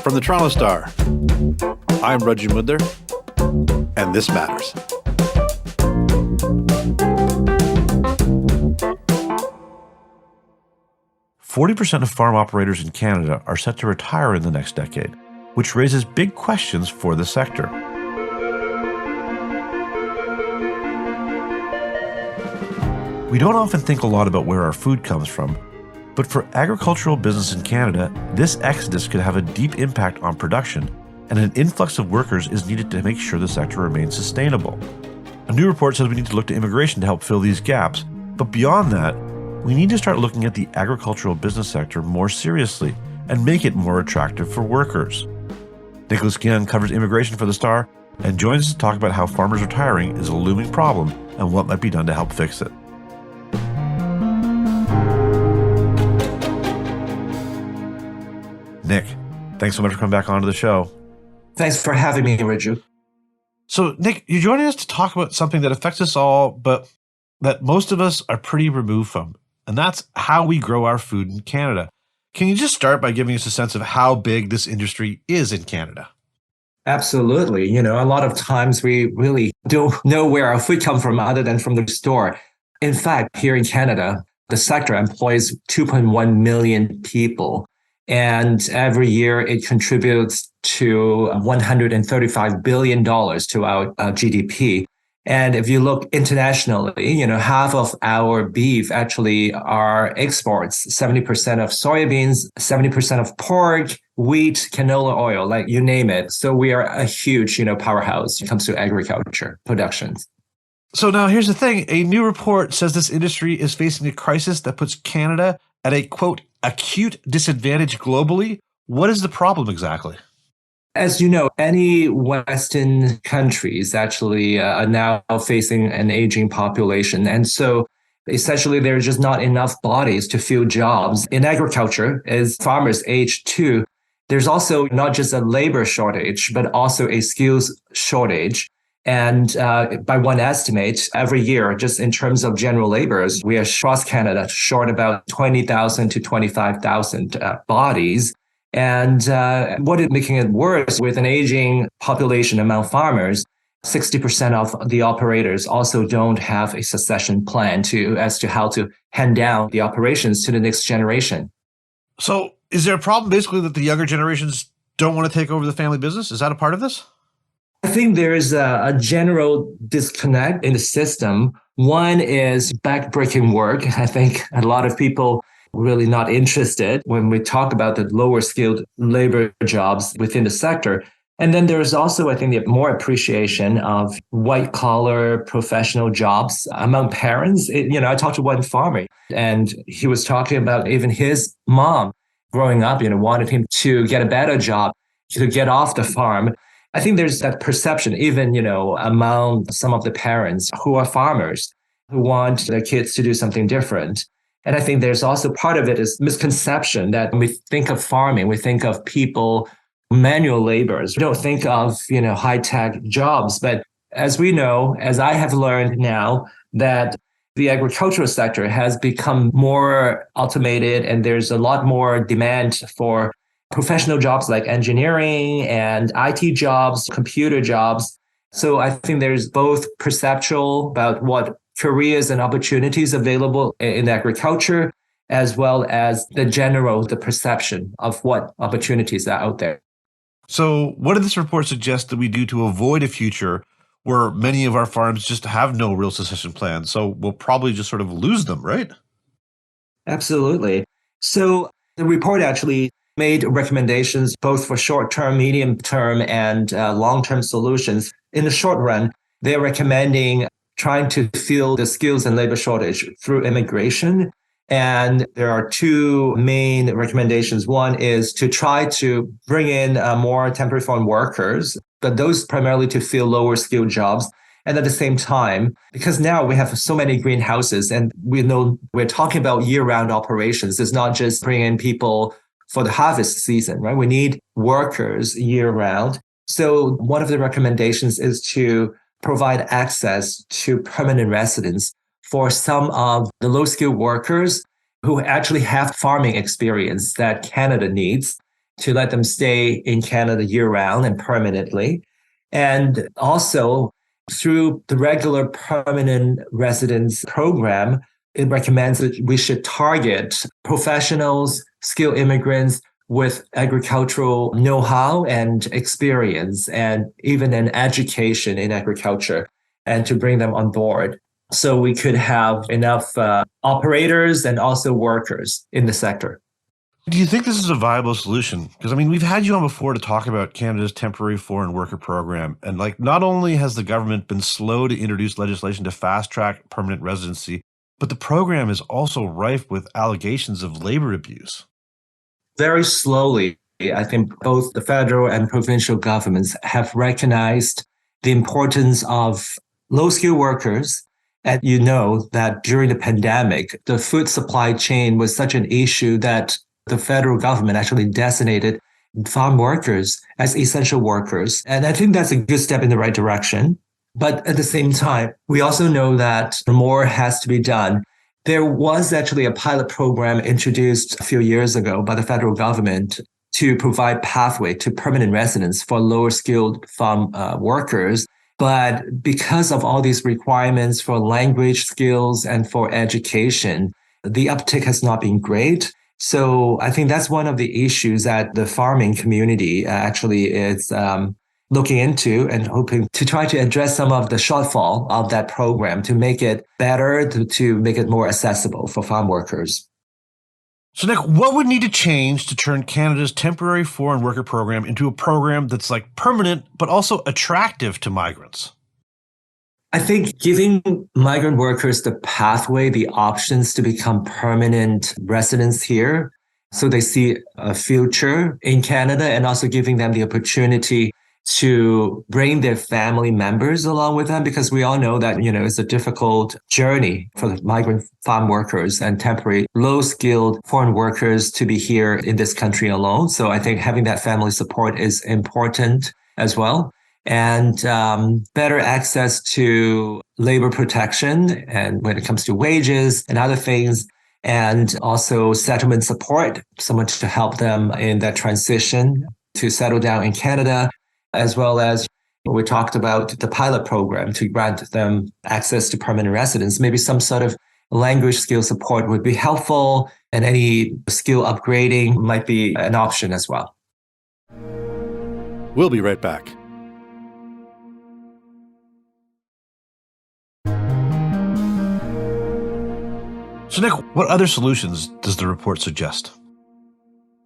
From the Toronto Star, I'm Raju Mudhar, and this matters. "40% of farm operators in Canada are set to retire in the next decade, which raises big questions for the sector. We don't often think a lot about where our food comes from, but for agricultural business in Canada, this exodus could have a deep impact on production, and an influx of workers is needed to make sure the sector remains sustainable. A new report says we need to look to immigration to help fill these gaps, but beyond that, we need to start looking at the agricultural business sector more seriously and make it more attractive for workers." Nicholas Keung covers immigration for The Star and joins us to talk about how farmers retiring is a looming problem and what might be done to help fix it. Nick, thanks so much for coming back onto the show. Thanks for having me, Raju. So, Nick, you're joining us to talk about something that affects us all, but that most of us are pretty removed from, and that's how we grow our food in Canada. Can you just start by giving us a sense of how big this industry is in Canada? Absolutely. A lot of times we really don't know where our food comes from other than from the store. In fact, here in Canada, the sector employs 2.1 million people. And every year it contributes to $135 billion to our GDP. And if you look internationally, half of our beef actually are exports, 70% of soybeans, 70% of pork, wheat, canola oil, like you name it. So we are a huge, powerhouse when it comes to agriculture production. So now here's the thing. A new report says this industry is facing a crisis that puts Canada at a, quote, acute disadvantage globally. What is the problem exactly? As you know, any Western countries actually are now facing an aging population. And so essentially, there's just not enough bodies to fill jobs. In agriculture, as farmers age too, there's also not just a labor shortage, but also a skills shortage. And by one estimate, every year, just in terms of general laborers, we are across Canada short about 20,000 to 25,000 bodies. And what is making it worse with an aging population among farmers, 60% of the operators also don't have a succession plan as to how to hand down the operations to the next generation. So is there a problem basically that the younger generations don't want to take over the family business? Is that a part of this? I think there is a general disconnect in the system. One is backbreaking work. I think a lot of people really not interested when we talk about the lower skilled labor jobs within the sector. And then there's also, I think, the more appreciation of white collar professional jobs among parents. I talked to one farmer and he was talking about even his mom growing up, wanted him to get a better job, to get off the farm. I think there's that perception, even, among some of the parents who are farmers who want their kids to do something different. And I think there's also part of it is misconception that when we think of farming, we think of people, manual laborers. We don't think of, high-tech jobs. But as we know, as I have learned now, that the agricultural sector has become more automated and there's a lot more demand for professional jobs like engineering and IT jobs, computer jobs. So I think there's both perceptual about what careers and opportunities available in agriculture, as well as the perception of what opportunities are out there. So what did this report suggest that we do to avoid a future where many of our farms just have no real succession plan? So we'll probably just sort of lose them, right? Absolutely. So the report actually made recommendations both for short-term, medium-term, and long-term solutions. In the short run, they're recommending trying to fill the skills and labor shortage through immigration. And there are two main recommendations. One is to try to bring in more temporary foreign workers, but those primarily to fill lower skilled jobs. And at the same time, because now we have so many greenhouses and we know we're talking about year-round operations. It's not just bringing in people for the harvest season, right? We need workers year-round. So one of the recommendations is to provide access to permanent residence for some of the low-skilled workers who actually have farming experience that Canada needs. to let them stay in Canada year round and permanently. And also through the regular permanent residence program, it recommends that we should target professionals, skilled immigrants with agricultural know-how and experience, and even an education in agriculture, and to bring them on board. So we could have enough operators and also workers in the sector. Do you think this is a viable solution? Because I mean, we've had you on before to talk about Canada's temporary foreign worker program. And like, not only has the government been slow to introduce legislation to fast track permanent residency, but the program is also rife with allegations of labor abuse. Very slowly, I think both the federal and provincial governments have recognized the importance of low-skilled workers. And you know that during the pandemic, the food supply chain was such an issue that the federal government actually designated farm workers as essential workers. And I think that's a good step in the right direction. But at the same time, we also know that more has to be done. There was actually a pilot program introduced a few years ago by the federal government to provide pathway to permanent residence for lower skilled farm workers. But because of all these requirements for language skills and for education, the uptick has not been great. So I think that's one of the issues that the farming community actually is looking into and hoping to try to address some of the shortfall of that program to make it better, to make it more accessible for farm workers. So, Nick, what would need to change to turn Canada's temporary foreign worker program into a program that's like permanent, but also attractive to migrants? I think giving migrant workers the pathway, the options to become permanent residents here, so they see a future in Canada, and also giving them the opportunity to bring their family members along with them, because we all know that, it's a difficult journey for the migrant farm workers and temporary low-skilled foreign workers to be here in this country alone. So I think having that family support is important as well. And better access to labor protection, and when it comes to wages and other things, and also settlement support, someone to help them in that transition to settle down in Canada, as well as we talked about the pilot program to grant them access to permanent residence. Maybe some sort of language skill support would be helpful, and any skill upgrading might be an option as well. We'll be right back. So, Nick, what other solutions does the report suggest?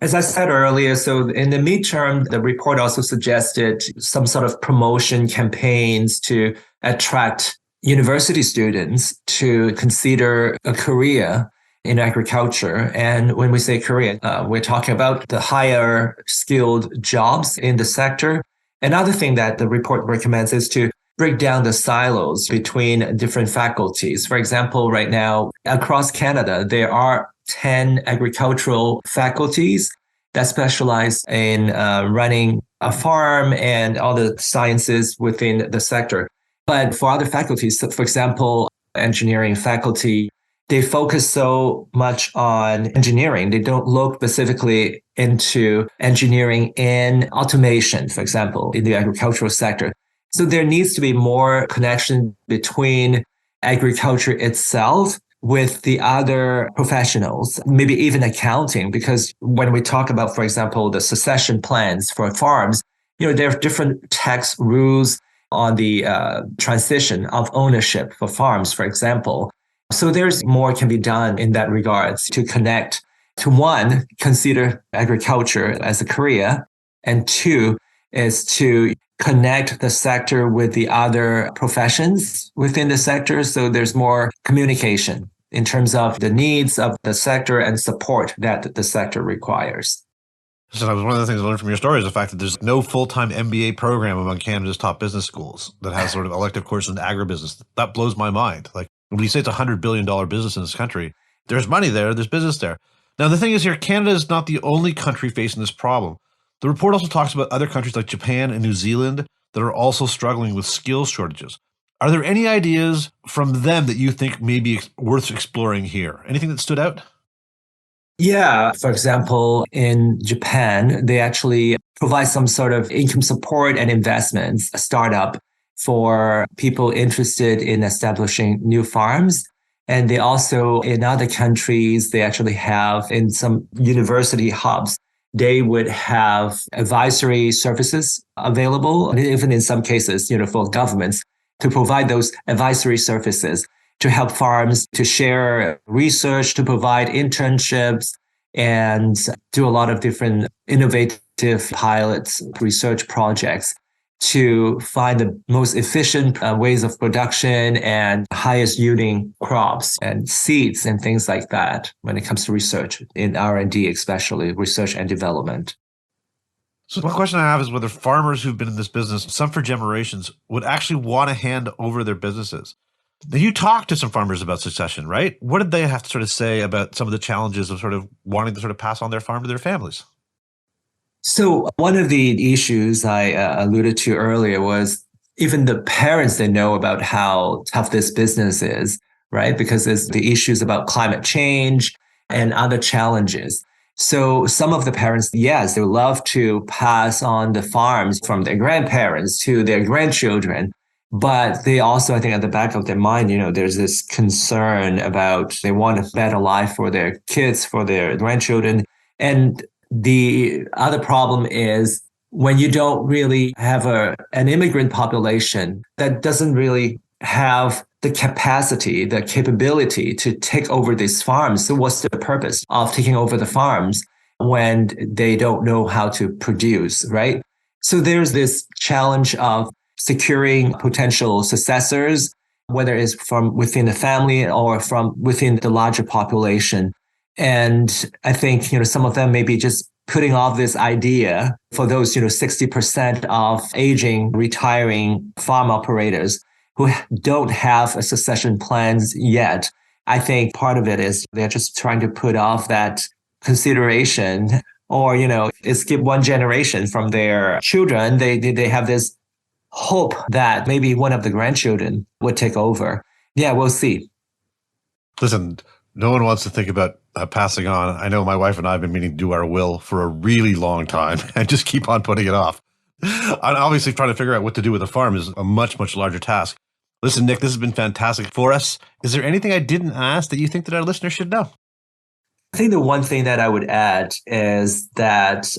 As I said earlier, so in the midterm, the report also suggested some sort of promotion campaigns to attract university students to consider a career in agriculture. And when we say career, we're talking about the higher skilled jobs in the sector. Another thing that the report recommends is to break down the silos between different faculties. For example, right now, across Canada, there are 10 agricultural faculties that specialize in running a farm and all the sciences within the sector. But for other faculties, for example, engineering faculty, they focus so much on engineering. They don't look specifically into engineering in automation, for example, in the agricultural sector. So there needs to be more connection between agriculture itself with the other professionals, maybe even accounting, because when we talk about, for example, the succession plans for farms, there are different tax rules on the transition of ownership for farms, for example. So there's more can be done in that regards to connect to, one, consider agriculture as a career, and two is to connect the sector with the other professions within the sector. So there's more communication in terms of the needs of the sector and support that the sector requires. So that was one of the things I learned from your story is the fact that there's no full-time MBA program among Canada's top business schools that has sort of elective courses in agribusiness. That blows my mind. Like when you say it's $100 billion business in this country, there's money there, there's business there. Now, the thing is here, Canada is not the only country facing this problem. The report also talks about other countries like Japan and New Zealand that are also struggling with skills shortages. Are there any ideas from them that you think may be worth exploring here? Anything that stood out? Yeah. For example, in Japan, they actually provide some sort of income support and investments, a startup for people interested in establishing new farms. And they also, in other countries, they actually have in some university hubs, they would have advisory services available, and even in some cases, for governments to provide those advisory services to help farms to share research, to provide internships, and do a lot of different innovative pilots, research projects to find the most efficient ways of production and highest yielding crops and seeds and things like that when it comes to research in R&D, especially research and development. So one question I have is whether farmers who've been in this business, some for generations, would actually want to hand over their businesses. Now, you talked to some farmers about succession, right? What did they have to sort of say about some of the challenges of sort of wanting to sort of pass on their farm to their families? So one of the issues I alluded to earlier was even the parents, they know about how tough this business is, right? Because there's the issues about climate change and other challenges. So some of the parents, yes, they would love to pass on the farms from their grandparents to their grandchildren. But they also, I think, at the back of their mind, there's this concern about they want a better life for their kids, for their grandchildren. And the other problem is when you don't really have an immigrant population that doesn't really have the capacity, the capability to take over these farms. So what's the purpose of taking over the farms when they don't know how to produce, right? So there's this challenge of securing potential successors, whether it's from within the family or from within the larger population. And I think, some of them may be just putting off this idea for those, 60% of aging, retiring farm operators who don't have a succession plans yet. I think part of it is they're just trying to put off that consideration or, skip one generation from their children. They have this hope that maybe one of the grandchildren would take over. Yeah, we'll see. Listen, no one wants to think about passing on. I know my wife and I have been meaning to do our will for a really long time and just keep on putting it off. And obviously trying to figure out what to do with a farm is a much, much larger task. Listen, Nick, this has been fantastic for us. Is there anything I didn't ask that you think that our listeners should know? I think the one thing that I would add is that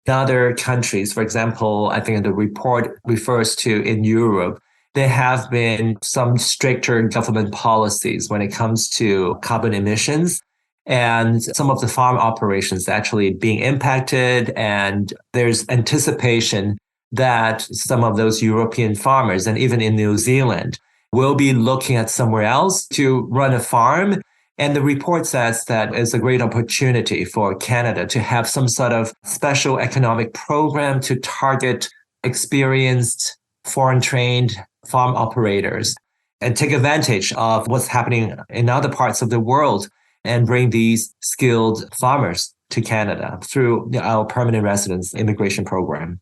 in other countries, for example, I think the report refers to in Europe, there have been some stricter government policies when it comes to carbon emissions. And some of the farm operations actually being impacted. And there's anticipation that some of those European farmers, and even in New Zealand, will be looking at somewhere else to run a farm. And the report says that it's a great opportunity for Canada to have some sort of special economic program to target experienced, foreign trained farm operators and take advantage of what's happening in other parts of the world and bring these skilled farmers to Canada through our permanent residence immigration program.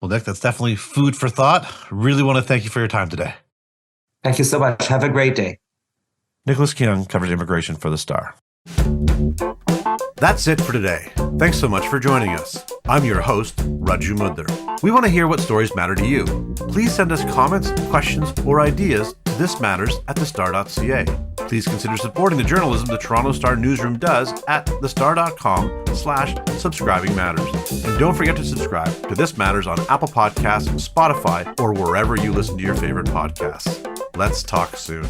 Well, Nick, that's definitely food for thought. Really want to thank you for your time today. Thank you so much. Have a great day. Nicholas Keung covers immigration for The Star. That's it for today. Thanks so much for joining us. I'm your host, Raju Mudhar. We want to hear what stories matter to you. Please send us comments, questions, or ideas to thismatters@thestar.ca. Please consider supporting the journalism the Toronto Star newsroom does at thestar.com/subscribing matters. And don't forget to subscribe to This Matters on Apple Podcasts, Spotify, or wherever you listen to your favorite podcasts. Let's talk soon.